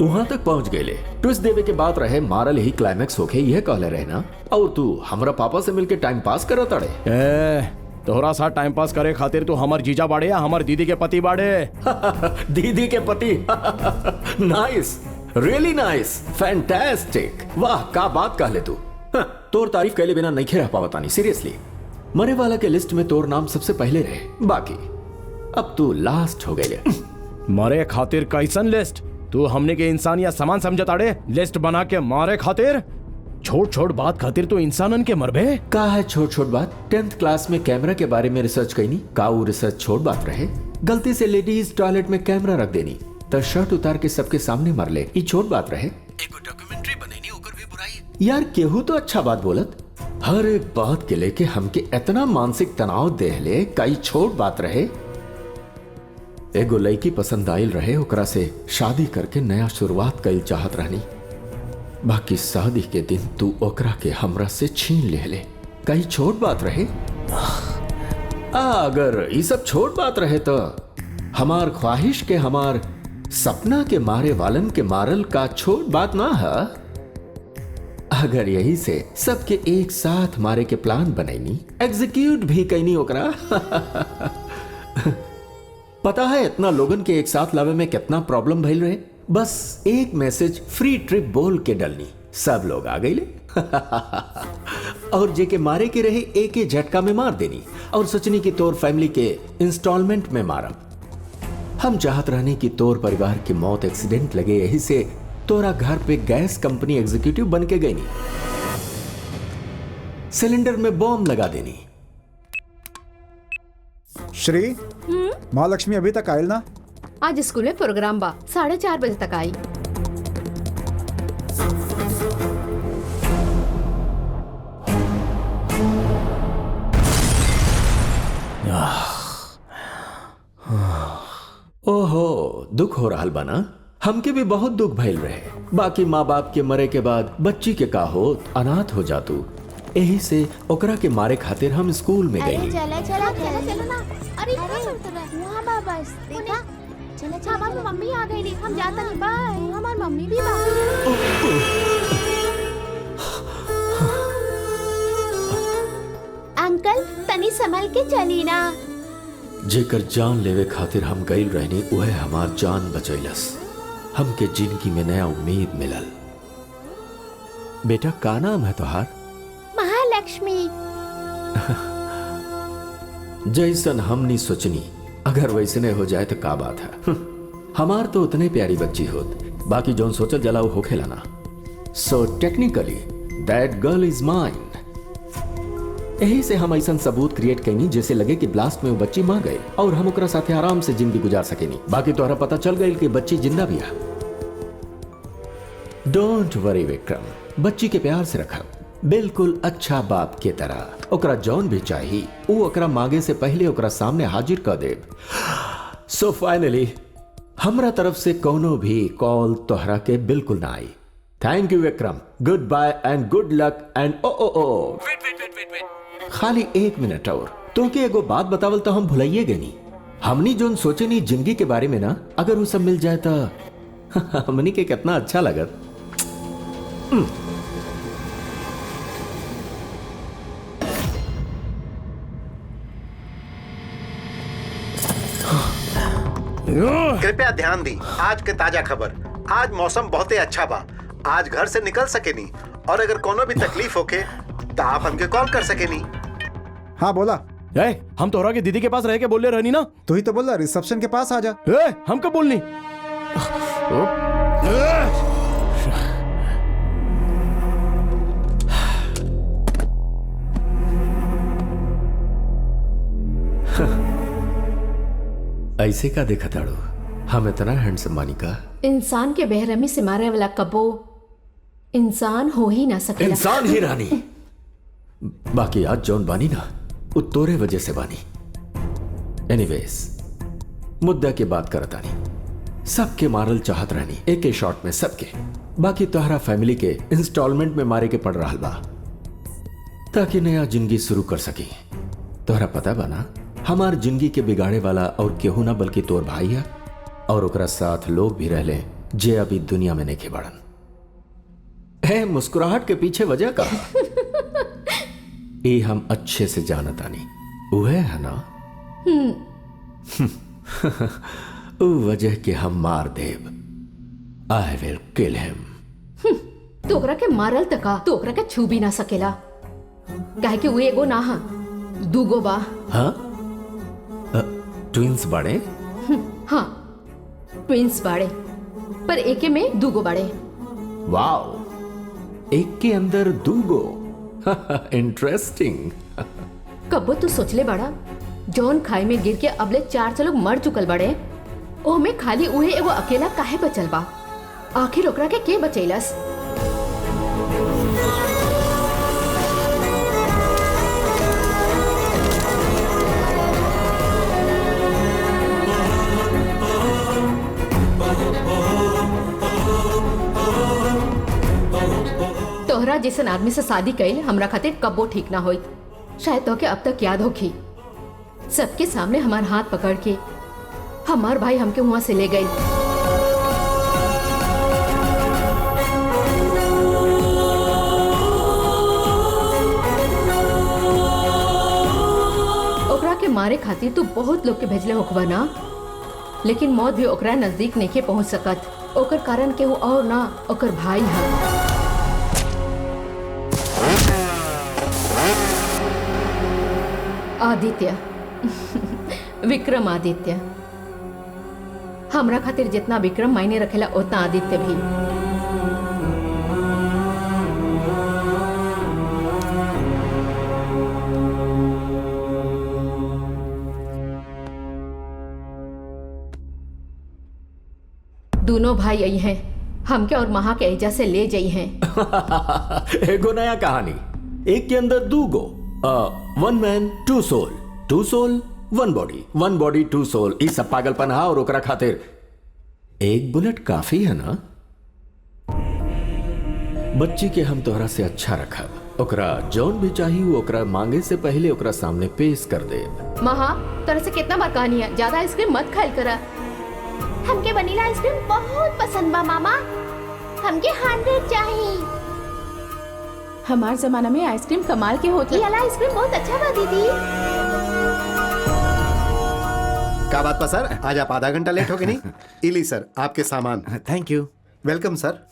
वहां तक पहुंच गए। ट्विस्ट देवे के बात रहे मारल ही क्लाइमैक्स होके यह कहले रहे ना, और तू हमरा पापा से मिलके टाइम पास करत अड़े। तोहरा साथ टाइम पास करे खातिर तू हमर जीजा बाड़े या हमर दीदी के पति बाड़े? दीदी के पति। Nice, really nice, fantastic. वाह का बात कहले तू। तोर तारीफ कहले बिना नहीं रह पावतानी, सीरियसली। मरे वाला के लिस्ट में तोर नाम सबसे पहले रहे, बाकी अब तू लास्ट हो गए। मरे खातिर कैसन लिस्ट? तू हमने के इंसान या सामान समझताड़े? लिस्ट बना के मारे खातिर? छोट छोट बात खातिर तो इंसानन के मरबे। का है छोट छोट बात? 10th क्लास में कैमरा के बारे में रिसर्च कईनी, का वो रिसर्च छोट बात रहे? गलती से लेडीज टॉयलेट में कैमरा रख देनी तो शर्ट उतार के सबके सामने मार ले, ये छोट बात रहे? एगो डॉक्यूमेंट्री बनेनी ओकर भी बुराई। यार केहू तो अच्छा बात बोलत, हर एक बात के लेके हमके इतना मानसिक तनाव देहले, कई छोट बात रहे। एगो लड़की पसंद आयल रहे, ओकरा से शादी करके नया शुरुआत कईल चाहत रहनी, बाकी शादी के दिन तू ओकरा के हमरा से छीन ले। कई छोट बात रहे। अगर ये सब छोट बात रहे तो हमार ख्वाहिश के, हमार सपना के मारे वालन के मारल का छोट बात ना है। अगर यही से सबके एक साथ मारे के प्लान बनैनी, एग्जीक्यूट भी कैनी ओकरा। पता है इतना लोगन के एक साथ लावे में कितना प्रॉब्लम भइल रहे? बस एक मैसेज फ्री ट्रिप बोल के डलनी, सब लोग आ गए। और जेके मारे के रहे एक ही झटका में मार देनी, और सोचनी कि तोर फैमिली के इंस्टॉलमेंट में मारम। हम चाहत रहने की तोर परिवार की मौत एक्सीडेंट लगे, यही से तोरा घर पे गैस कंपनी एग्जीक्यूटिव बन के गई, सिलेंडर में बॉम्ब लगा देनी। श्री, महालक्ष्मी अभी तक आयल ना? आज स्कूल में प्रोग्राम बा, 4:30 बजे तक आई। ओहो, दुख हो रहा बना। हमके भी बहुत दुख भइल रहे। बाकी माँ बाप के मरे के बाद बच्ची के का होत, अनाथ हो जातू। यही से ओकरा के मारे खातिर हम स्कूल में गई। चला ना। अरे वहाँ बा, बस देखा। चला हमारी मम्मी आ गई, हम जाता नहीं। बाय। हमारी मम्मी भी अंकल तनी संभल के चली ना। जेकर जान लेवे खातिर हम गईल रहनी, वह हमार जान बचैलस। हमके जिंदगी में नया उम्मीद मिलल। बेटा का नाम है तोहार? महालक्ष्मी। जैसन हमनी सोचनी अगर वैसने हो जाए तो का बात है। हमार तो उतने प्यारी बच्ची होत, बाकी जोन सोचल जला वो होखेला ना। So technically that girl is माइन। यही से हम ऐसा सबूत क्रिएट कैनी जैसे लगे कि ब्लास्ट में वो बच्ची मां गई और हम ओकरा साथे आराम से जिंदगी गुजार सकेनी। बाकी तोहरा पता चल गई कि बच्ची जिंदा भी है। डोंट वरी विक्रम, बच्ची के प्यार से रखा, बिल्कुल अच्छा बाप के तरह। ओकरा जौन भी चाहिए वो ओकरा मांगे से पहले ओकरा सामने हाजिर कर दे। सो फाइनली हमरा तरफ से कोनो भी कॉल तोहरा के बिल्कुल ना आई। Thank you Vikram, good bye and good luck and oh wait खाली 1 मिनट और तोके एगो बात बतावल तो हम भुलाइए गए नहीं। हमनी जोन सोचे नहीं जिंदगी के बारे में ना, अगर वो सब मिल जाए तो हमनी के कितना अच्छा लगत। कृपया ध्यान दी, आज के ताजा खबर। आज मौसम बहुत ही अच्छा बा, आज घर से निकल सकेनी, और अगर कोनो भी तकलीफ होके तो आप हमके कॉल कर सकेनी। हाँ बोला। हम तोहरा के दीदी के पास रह के बोले रहनी ना। तू ही तो बोला रिसेप्शन के पास आ जा। हम कब बोलनी? ऐसे का देखा ताड़ो, हम इतना हैंडसम बानी का? इंसान के बेरहमी से मारे वाला कबो इंसान हो ही ना सके। इंसान ही रानी। बाकी आज जौन बानी ना, वो तोरे वजह से बानी। एनीवेज, मुद्दा की बात करता नहीं। सबके मारल चाहत रहनी एक ही शॉट में सबके। बाकी तोहरा फैमिली के इंस्टॉलमेंट में मारे के पड़ रहा बा, ताकि नया जिंदगी शुरू कर सकी। तोहरा पता बना हमार जिंदगी के बिगाड़े वाला और केहू ना बल्कि तोर भाई है, और ओकरा साथ लोग भी रहले जे अभी दुनिया में नहीं बढ़न। है मुस्कुराहट के पीछे वजह का ये हम अच्छे से जानत आनी वह है ना। उ वजह के हम मार देव। I will kill him. तोकरा के मारल तका तोकरा के छू भी ना सकेला, काहे कि वो एगो ना हा दूगो बा। हाँ ट्विंस बड़े। हाँ ट्विंस बाड़े, पर एके में दूगो बाड़े। वाओ, एक के अंदर दूगो। इंटरेस्टिंग। कब्बो तू सोचले बाड़ा जौन खाई में गिर के अबले 4 लोग मर चुकल बाड़े, ओमे खाली उहे एगो अकेला काहे बचल बा? आखिर ओकरा के बचैलस? तोहरा जैसन आदमी से शादी कइल हमरा खातिर कब्बो ठीक ना होई। शायद तोके अब तक याद होखी, सबके सामने हमार हाथ पकड़ के हमार भाई हमके वहां से ले गए। ओकरा के मारे खातिर तू बहुत लोग के भेजले होखबा ना, लेकिन मौत भी ओकरा नजदीक नहीं पहुंच सकत। ओकर कारण केहू और ना, ओकर भाई है। आदित्य, विक्रमादित्य। हमरा खातिर जितना विक्रम मायने रखेला उतना आदित्य भी। दोनों भाई यही हैं, हमके और महा के एजा से ले जाई हैं। एगो नया कहानी। एक के अंदर दूगो। वन मैन टू सोल, टू सोल वन बॉडी, वन बॉडी टू सोल। ई सब पागलपन हा और ओकरा खातिर एक बुलेट काफी है ना। बच्ची के हम तोहरा से अच्छा रखब। ओकरा जौन भी चाहिए वो ओकरा मांगे से पहले ओकरा सामने पेश कर दे। महा, तरह से कितना बार कहानी है, ज्यादा आइसक्रीम मत खाइल करा। हमके वनीला आइसक्रीम बहुत पसंद बा मामा, हमके 100 चाहिए। हमार जमाना में आइसक्रीम कमाल के होते। ये वाला आइसक्रीम बहुत अच्छा बा दीदी। क्या बात बा सर, आज आप आधा घंटा लेट हो गए नहीं? इली सर आपके सामान। Thank you. वेलकम सर।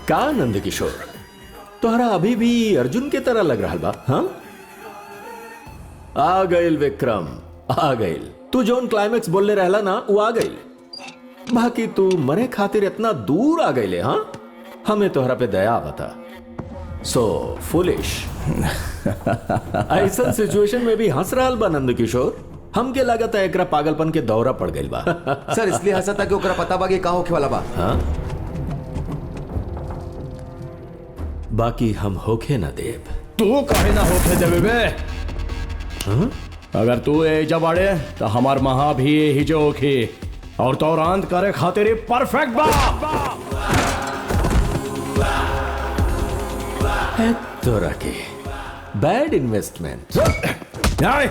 का नंद किशोर, तोहरा अभी भी अर्जुन के तरह लग रहा बा? हाँ, आ गइल विक्रम, आ गइल। तू जोन क्लाइमेक्स बोलने रहला ना वो आ गइल। बाकी तू मरे खातिर इतना दूर आ गइले। हाँ, हमें तोहरा पे दया बता। सो फुलिश। ऐसा सिचुएशन में भी हंस रहा बा नंद किशोर। हमके लागत है एकरा पागलपन के दौरा पड़ गइल बा। सर इसलिए हंसा था कि ओकरा पता बा कि का होखे वाला बा। हाँ, बाकी हम होखे ना देव। तू काहे ना होके देवे बे? हाँ? अगर तू ए जब आड़े तो हमार महा भी ही जो होखी। और तौरान करे खातिर परफेक्ट बा। तो रखे बैड इन्वेस्टमेंट। नहीं,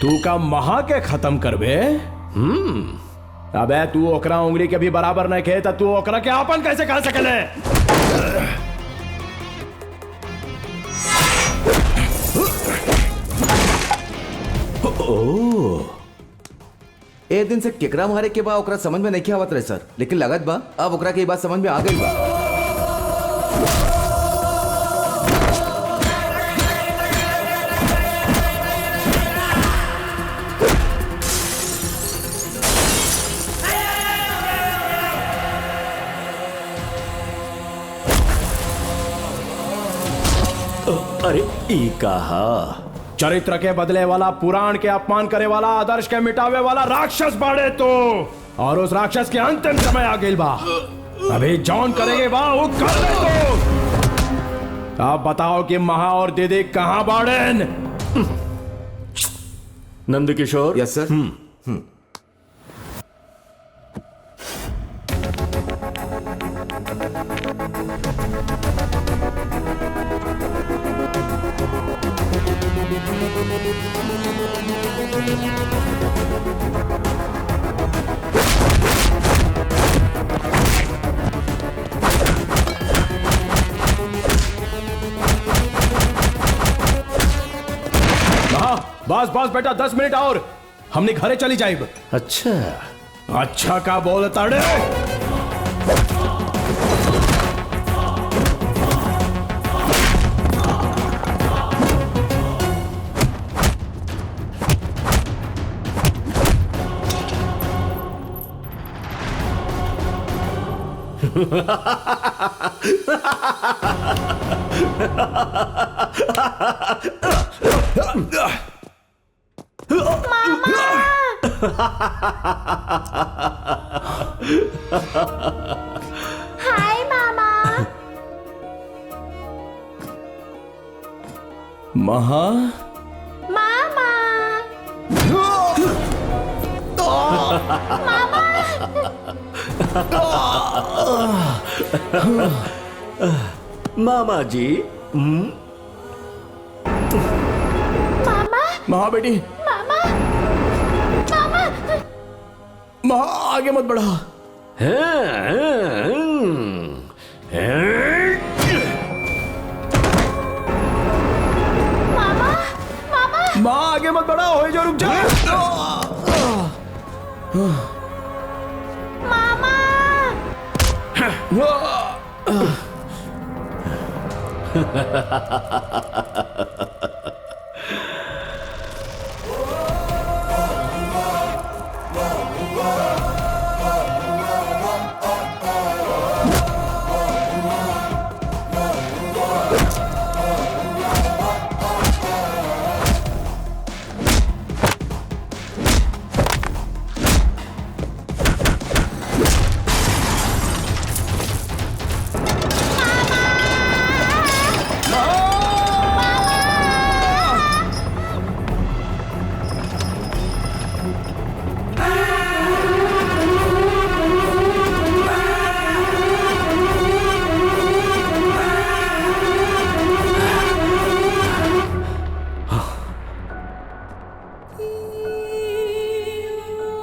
तू का महा के खत्म करबे? अबे तू ओकरा उंगली के भी बराबर नहीं खे, तू ओकरा के आपन कैसे कह सकले? ए दिन से केकरा मारे के बा ओकरा समझ में नहीं आवत रहे सर, लेकिन लगत बा अब ओकरा के बात समझ में आ गई बा। अरे ई कहा चरित्र के बदले वाला, पुराण के अपमान करे वाला, आदर्श के मिटावे वाला राक्षस बाड़े तो, और उस राक्षस के अंतिम समय आ गई बा। अभी जॉन करेंगे बा वो कर दे तो। आप बताओ कि महा और दीदी कहां बाड़ेन? नंद किशोर। यस सर। बस बस बेटा 10 मिनट और हमने घरे चली जाइब। अच्छा अच्छा का बोल ताड़े? हाय मामा। महा मामा। मामा जी। मामा। महा बेटी, मामा। मामा। महा आगे मत बढ़ा। मामा। मामा। महा आगे मत बढ़ा, हो जो रुक जा। मामा।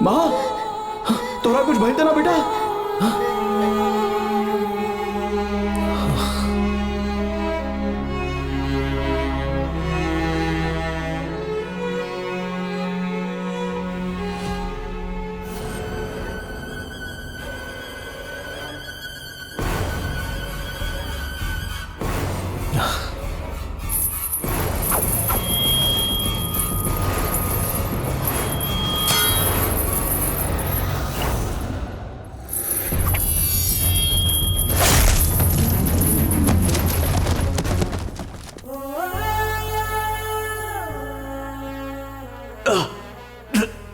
महा, तोरा कुछ भइल ना बेटा?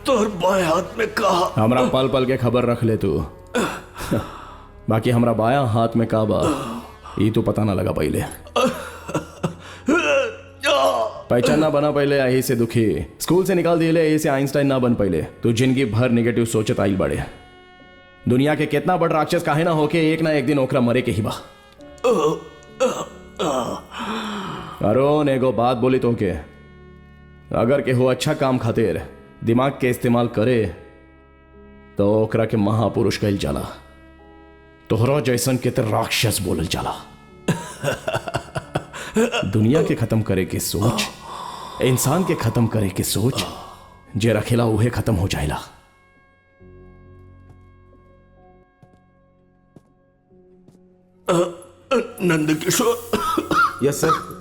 तोर बाएं हाथ में कहा। हमरा पल पल के खबर रख ले तू। बाकी हमरा बाया हाथ में का बा, ये तो पता ना लगा पहले। पहचान ना बना पहले यही से दुखी, स्कूल से निकाल दिए यही से आइंस्टाइन ना बन पहले, तू जिंदगी भर नेगेटिव सोचत आइल बड़े। दुनिया के कितना बड़ राक्षस काहे ना होके एक ना एक दिन ओकरा मरे के ही बा। अरुण एगो बात बोली तो के, अगर केहू अच्छा काम खातिर दिमाग के इस्तेमाल करे तो ओकरा के महापुरुष कहल जाला, तोहरा जैसन के तो राक्षस बोलल जाला। दुनिया के खत्म करे के सोच, इंसान के खत्म करे के सोच जे रखेला उहे खत्म हो जाएला। नंद किशोर। यस सर।